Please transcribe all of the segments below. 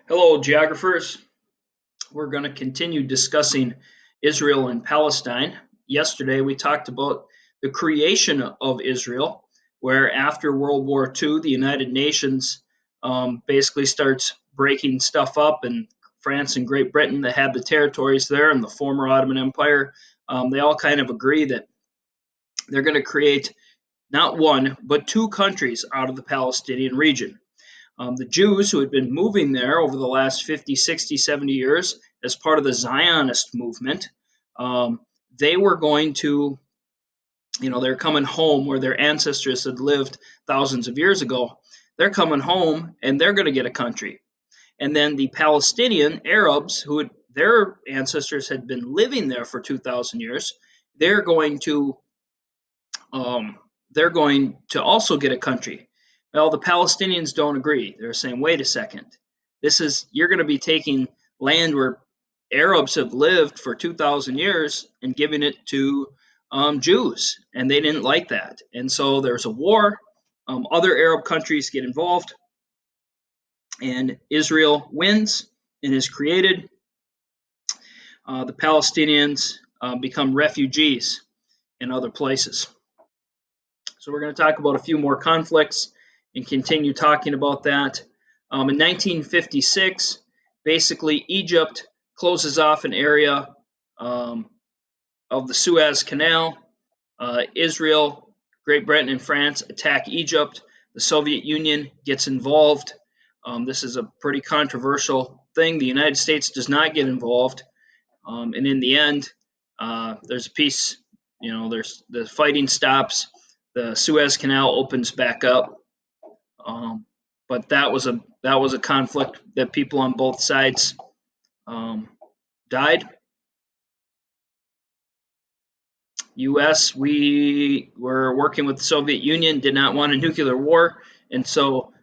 Hello, geographers. We're going to continue discussing Israel and Palestine. Yesterday, we talked about the creation of Israel, where after World War II, the United Nations basically starts breaking stuff up, and France and Great Britain, that had the territories there, and the former Ottoman Empire, they all kind of agree that they're going to create not one, but two countries out of the Palestinian region. The Jews who had been moving there over the last 50, 60, 70 years as part of the Zionist movement, they were going to, they're coming home where their ancestors had lived thousands of years ago. They're coming home and they're going to get a country. And then the Palestinian Arabs, their ancestors had been living there for 2,000 years, they're going to they're going to also get a country. Well, the Palestinians don't agree. They're saying, wait a second, you're going to be taking land where Arabs have lived for 2,000 years and giving it to Jews, and they didn't like that. And so there's a war. Other Arab countries get involved, and Israel wins and is created. The Palestinians become refugees in other places. So we're going to talk about a few more conflicts and continue talking about that. In 1956, basically Egypt closes off an area of the Suez Canal. Israel, Great Britain, and France attack Egypt. The Soviet Union gets involved. This is a pretty controversial thing. The United States does not get involved. And in the end, there's a peace. There's the fighting stops. The Suez Canal opens back up, but that was a conflict that people on both sides died. U.S. We were working with the Soviet Union, did not want a nuclear war, and so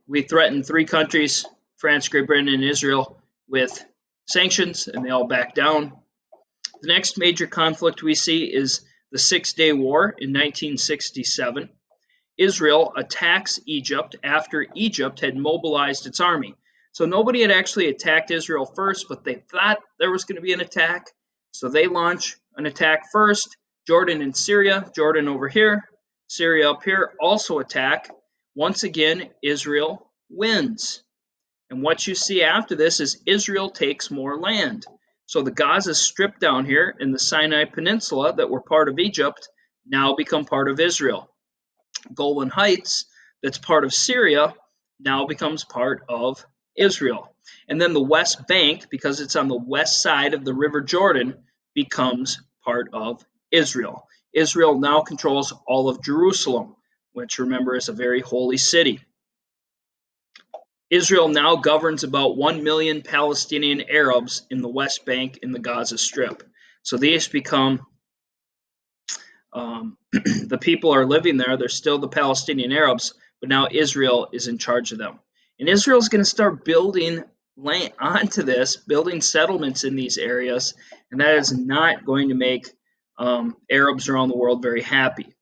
we threatened three countries: France, Great Britain, and Israel, with sanctions, and they all backed down. The next major conflict we see is the Six-Day War in 1967. Israel attacks Egypt after Egypt had mobilized its army. So nobody had actually attacked Israel first, but they thought there was going to be an attack. So they launch an attack first. Jordan and Syria, Jordan over here, Syria up here, also attack. Once again, Israel wins. And what you see after this is Israel takes more land. So the Gaza Strip down here in the Sinai Peninsula that were part of Egypt now become part of Israel. Golan Heights, that's part of Syria, now becomes part of Israel. And then the West Bank, because it's on the west side of the River Jordan, becomes part of Israel. Israel now controls all of Jerusalem, which, remember, is a very holy city. Israel now governs about 1 million Palestinian Arabs in the West Bank in the Gaza Strip. So these become the people are living there. They're still the Palestinian Arabs, but now Israel is in charge of them. And Israel is going to start building land onto this, building settlements in these areas, and that is not going to make Arabs around the world very happy.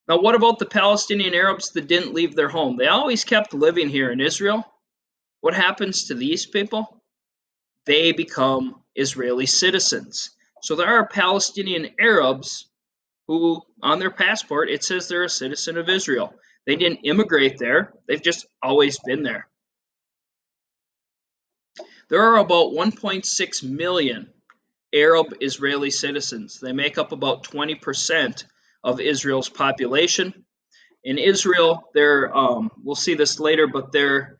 Now, what about the Palestinian Arabs that didn't leave their home? They always kept living here in Israel. What happens to these people? They become Israeli citizens. So there are Palestinian Arabs who, on their passport, it says they're a citizen of Israel. They didn't immigrate there. They've just always been there. There are about 1.6 million Arab Israeli citizens. They make up about 20% of Israel's population. In Israel, we'll see this later, but their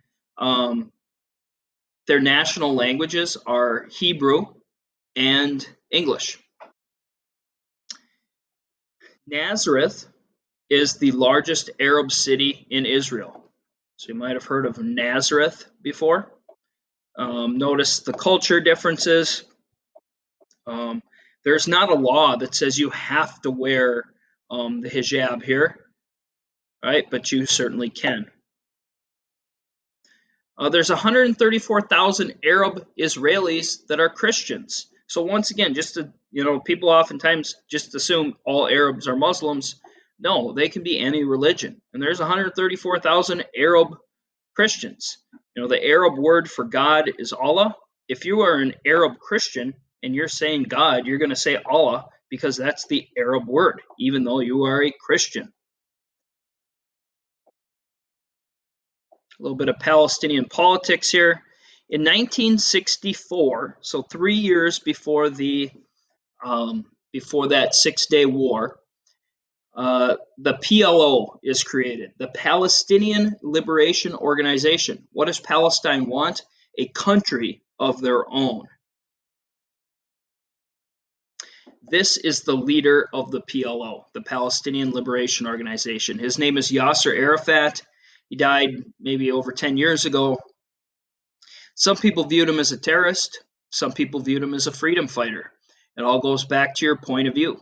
national languages are Hebrew and English. Nazareth is the largest Arab city in Israel. So you might have heard of Nazareth before. Notice the culture differences. There's not a law that says you have to wear the hijab here, right? But you certainly can. There's 134,000 Arab Israelis that are Christians. So once again, people oftentimes just assume all Arabs are Muslims. No, they can be any religion. And there's 134,000 Arab Christians. The Arab word for God is Allah. If you are an Arab Christian and you're saying God, you're going to say Allah because that's the Arab word, even though you are a Christian. A little bit of Palestinian politics here. In 1964, so 3 years before that 6-day war, the PLO is created, the Palestinian Liberation Organization. What does Palestine want? A country of their own. This is the leader of the PLO, the Palestinian Liberation Organization. His name is Yasser Arafat. He died maybe over 10 years ago. Some people viewed him as a terrorist. Some people viewed him as a freedom fighter. It all goes back to your point of view.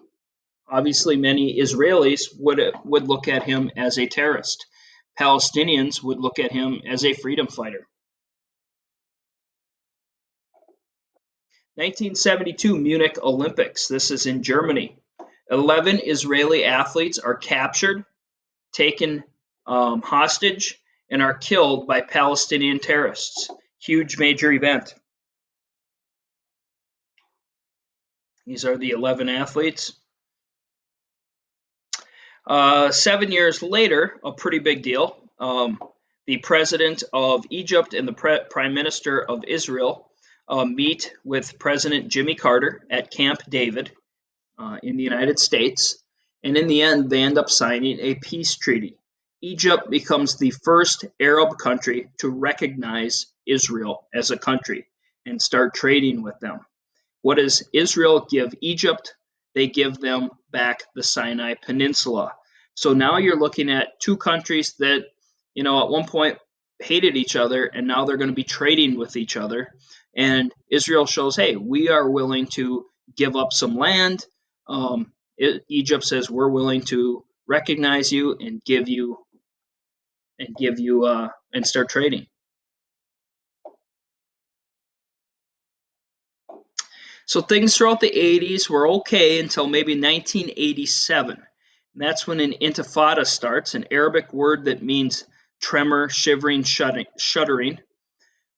Obviously, many Israelis would look at him as a terrorist. Palestinians would look at him as a freedom fighter. 1972 Munich Olympics. This is in Germany. 11 Israeli athletes are captured, taken hostage, and are killed by Palestinian terrorists. Huge major event. These are the 11 athletes. 7 years later, a pretty big deal. The president of Egypt and the prime minister of Israel meet with President Jimmy Carter at Camp David in the United States. And in the end, they end up signing a peace treaty. Egypt becomes the first Arab country to recognize Israel as a country and start trading with them. What does Israel give Egypt? They give them back the Sinai Peninsula. So now you're looking at two countries that, at one point hated each other, and now they're going to be trading with each other. And Israel shows, hey, we are willing to give up some land. Egypt says we're willing to recognize you and give you and start trading. So things throughout the 80s were okay until maybe 1987. And that's when an Intifada starts, an Arabic word that means tremor, shivering, shuddering.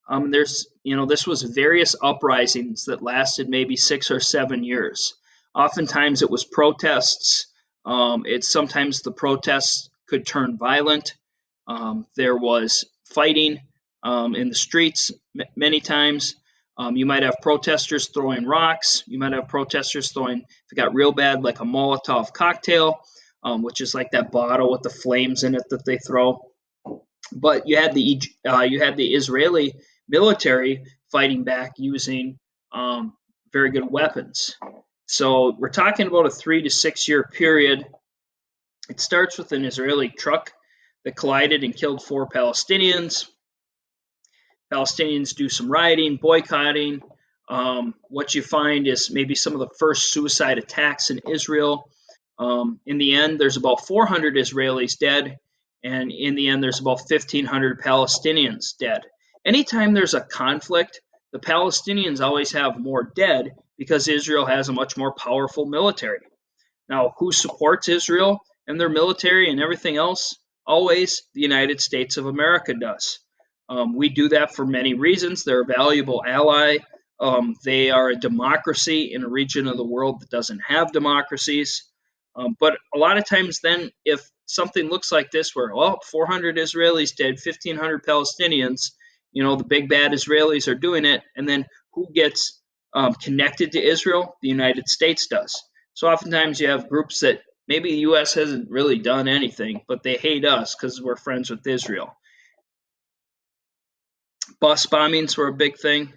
This was various uprisings that lasted maybe 6 or 7 years. Oftentimes it was protests. Sometimes the protests could turn violent. There was fighting in the streets many times. You might have protesters throwing rocks. You might have protesters throwing, if it got real bad, like a Molotov cocktail, which is like that bottle with the flames in it that they throw. But you had the Israeli military fighting back using very good weapons. So we're talking about a 3 to 6 year period. It starts with an Israeli truck that collided and killed 4 Palestinians. Palestinians do some rioting, boycotting. What you find is maybe some of the first suicide attacks in Israel. In the end, there's about 400 Israelis dead, and in the end, there's about 1,500 Palestinians dead. Anytime there's a conflict, the Palestinians always have more dead because Israel has a much more powerful military. Now, who supports Israel and their military and everything else? Always the United States of America does. We do that for many reasons. They're a valuable ally. They are a democracy in a region of the world that doesn't have democracies. But a lot of times then, if something looks like this, where, 400 Israelis dead, 1,500 Palestinians, the big bad Israelis are doing it, and then who gets connected to Israel? The United States does. So oftentimes you have groups that maybe the U.S. hasn't really done anything, but they hate us because we're friends with Israel. Bus bombings were a big thing.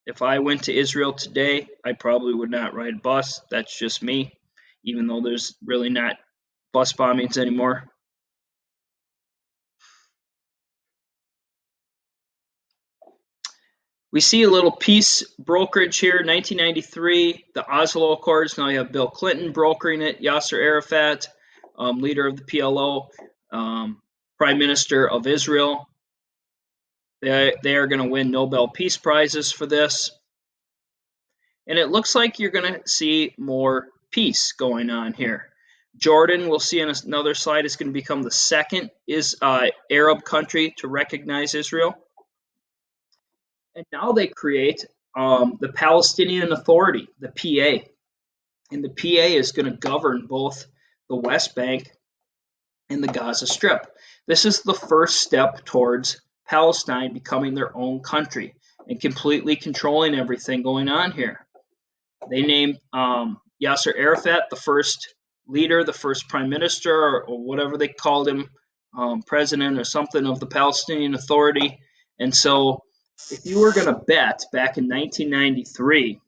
If I went to Israel today, I probably would not ride a bus. That's just me, even though there's really not bus bombings anymore. We see a little peace brokerage here, 1993, the Oslo Accords. Now you have Bill Clinton brokering it, Yasser Arafat, leader of the PLO, Prime Minister of Israel. They are going to win Nobel Peace Prizes for this. And it looks like you're going to see more peace going on here. Jordan, we'll see in another slide, is going to become the second Arab country to recognize Israel. And now they create the Palestinian Authority, the PA. And the PA is going to govern both the West Bank and the Gaza Strip. This is the first step towards Palestine becoming their own country and completely controlling everything going on here. They named Yasser Arafat the first leader, the first prime minister, or whatever they called him, president or something of the Palestinian Authority. And so, if you were going to bet back in 1993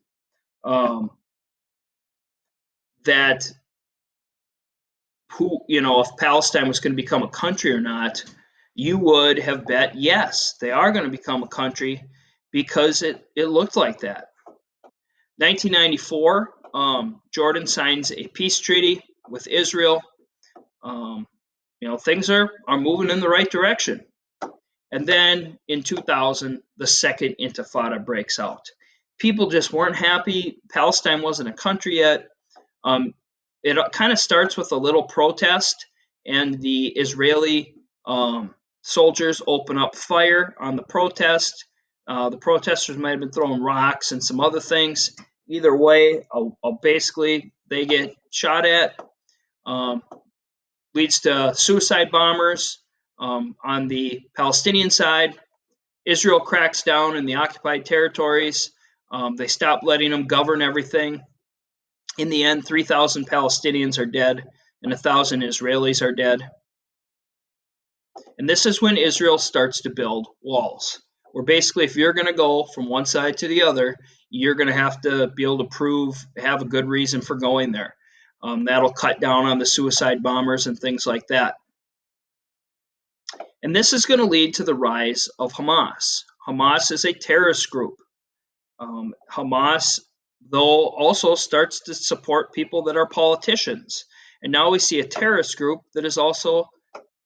that if Palestine was going to become a country or not, you would have bet yes, they are going to become a country because it looked like that. 1994, Jordan signs a peace treaty with Israel. Things are moving in the right direction. And then in 2000, the second Intifada breaks out. People just weren't happy. Palestine wasn't a country yet. It kind of starts with a little protest, and the Israeli soldiers open up fire on the protest. The protesters might have been throwing rocks and some other things. Either way, basically they get shot at. Leads to suicide bombers on the Palestinian side. Israel cracks down in the occupied territories. They stop letting them govern everything. In the end, 3,000 Palestinians are dead and 1,000 Israelis are dead. And this is when Israel starts to build walls, where basically if you're going to go from one side to the other, you're going to have to be able to have a good reason for going there. That'll cut down on the suicide bombers and things like that. And this is going to lead to the rise of Hamas. Hamas is a terrorist group. Hamas, though, also starts to support people that are politicians. And now we see a terrorist group that is also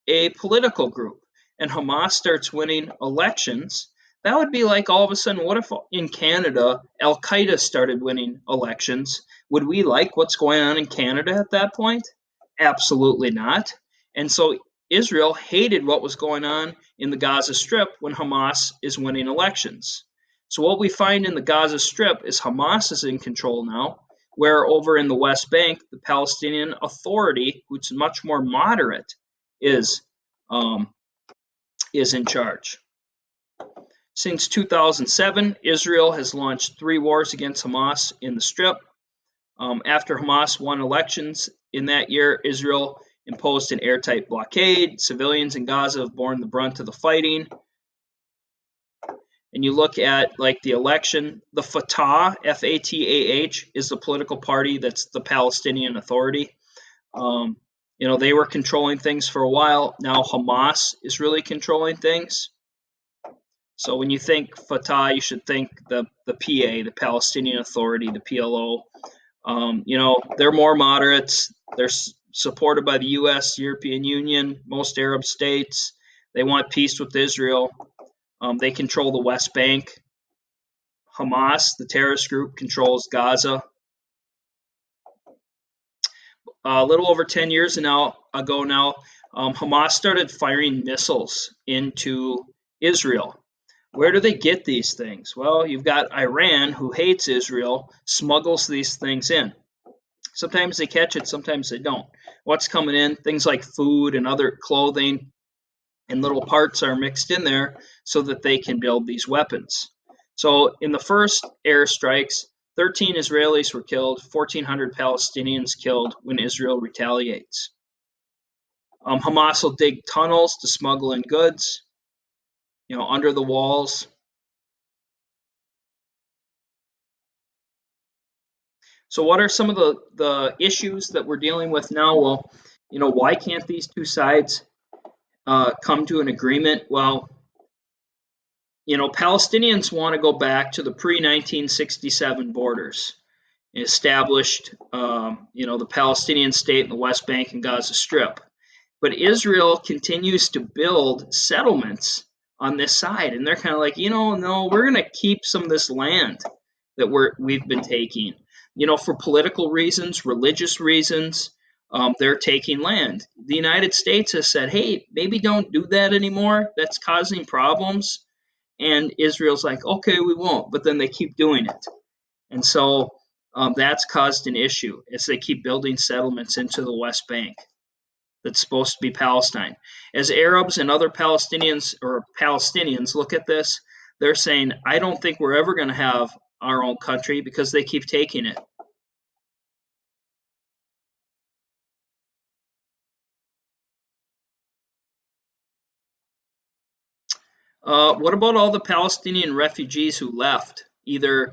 a political group. And Hamas starts winning elections. That would be like all of a sudden, what if in Canada, Al Qaeda started winning elections? Would we like what's going on in Canada at that point? Absolutely not. And so Israel hated what was going on in the Gaza Strip when Hamas is winning elections. So what we find in the Gaza Strip is Hamas is in control now, where over in the West Bank, the Palestinian Authority, which is much more moderate, is in charge. Since 2007, Israel has launched 3 wars against Hamas in the Strip. After Hamas won elections in that year, Israel imposed an airtight blockade. Civilians in Gaza have borne the brunt of the fighting. And you look at like the election, the Fatah, F-A-T-A-H, is the political party that's the Palestinian Authority. They were controlling things for a while. Now Hamas is really controlling things. So when you think Fatah, you should think the PA, the Palestinian Authority, the PLO. They're more moderates. They're supported by the U.S., European Union, most Arab states. They want peace with Israel. They control the West Bank. Hamas, the terrorist group, controls Gaza. A little over 10 years ago now, Hamas started firing missiles into Israel. Where do they get these things? Well, you've got Iran, who hates Israel, smuggles these things in. Sometimes they catch it, sometimes they don't. What's coming in? Things like food and other clothing and little parts are mixed in there so that they can build these weapons. So in the first airstrikes, 13 Israelis were killed, 1,400 Palestinians killed when Israel retaliates. Hamas will dig tunnels to smuggle in goods, under the walls. So what are some of the issues that we're dealing with now? Well, why can't these two sides come to an agreement? Well, Palestinians want to go back to the pre-1967 borders, established, the Palestinian state in the West Bank and Gaza Strip. But Israel continues to build settlements on this side, and they're kind of like, no, we're going to keep some of this land that we've been taking, for political reasons, religious reasons. they're taking land. The United States has said, hey, maybe don't do that anymore. That's causing problems. And Israel's like, okay, we won't. But then they keep doing it. And so that's caused an issue as they keep building settlements into the West Bank that's supposed to be Palestine. As Arabs and other Palestinians look at this, they're saying, I don't think we're ever going to have our own country because they keep taking it. What about all the Palestinian refugees who left, either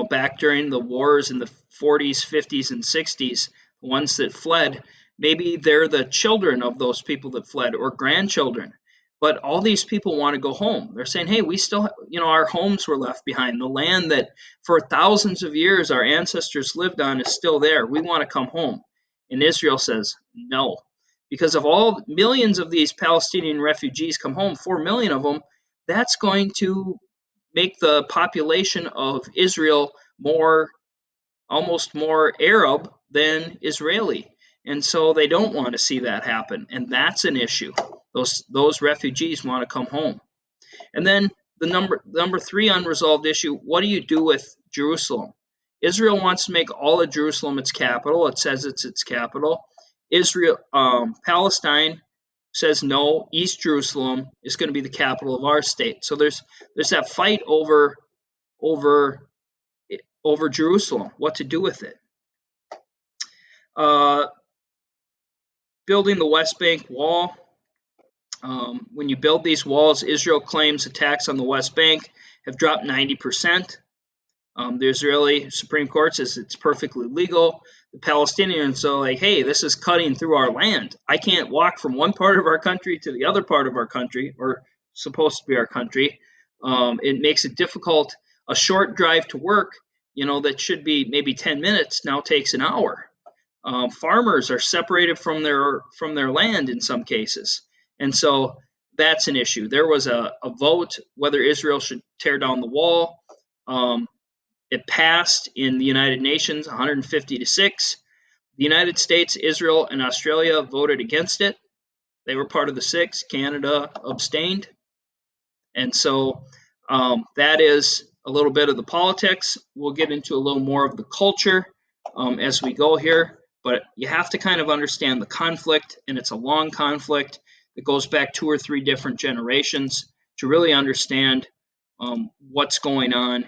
back during the wars in the 40s, 50s, and 60s, the ones that fled? Maybe they're the children of those people that fled or grandchildren. But all these people want to go home. They're saying, hey, we still, our homes were left behind. The land that for thousands of years our ancestors lived on is still there. We want to come home. And Israel says, no. Because of all millions of these Palestinian refugees come home, 4 million of them, that's going to make the population of Israel almost more Arab than Israeli. And so they don't want to see that happen. And that's an issue. Those refugees want to come home. And then the number three unresolved issue, what do you do with Jerusalem? Israel wants to make all of Jerusalem its capital. It says it's its capital. Palestine says no, East Jerusalem is going to be the capital of our state. So there's that fight over Jerusalem, what to do with it. Building the West Bank wall. When you build these walls, Israel claims attacks on the West Bank have dropped 90%. The Israeli Supreme Court says it's perfectly legal. The Palestinians are like, hey, this is cutting through our land. I can't walk from one part of our country to the other part of our country, or supposed to be our country. It makes it difficult. A short drive to work, that should be maybe 10 minutes, now takes an hour. Farmers are separated from their land in some cases. And so that's an issue. There was a vote whether Israel should tear down the wall. It passed in the United Nations 150 to 6. The United States, Israel, and Australia voted against it. They were part of the 6. Canada abstained. And so that is a little bit of the politics. We'll get into a little more of the culture as we go here. But you have to kind of understand the conflict, and it's a long conflict that goes back 2 or 3 different generations to really understand what's going on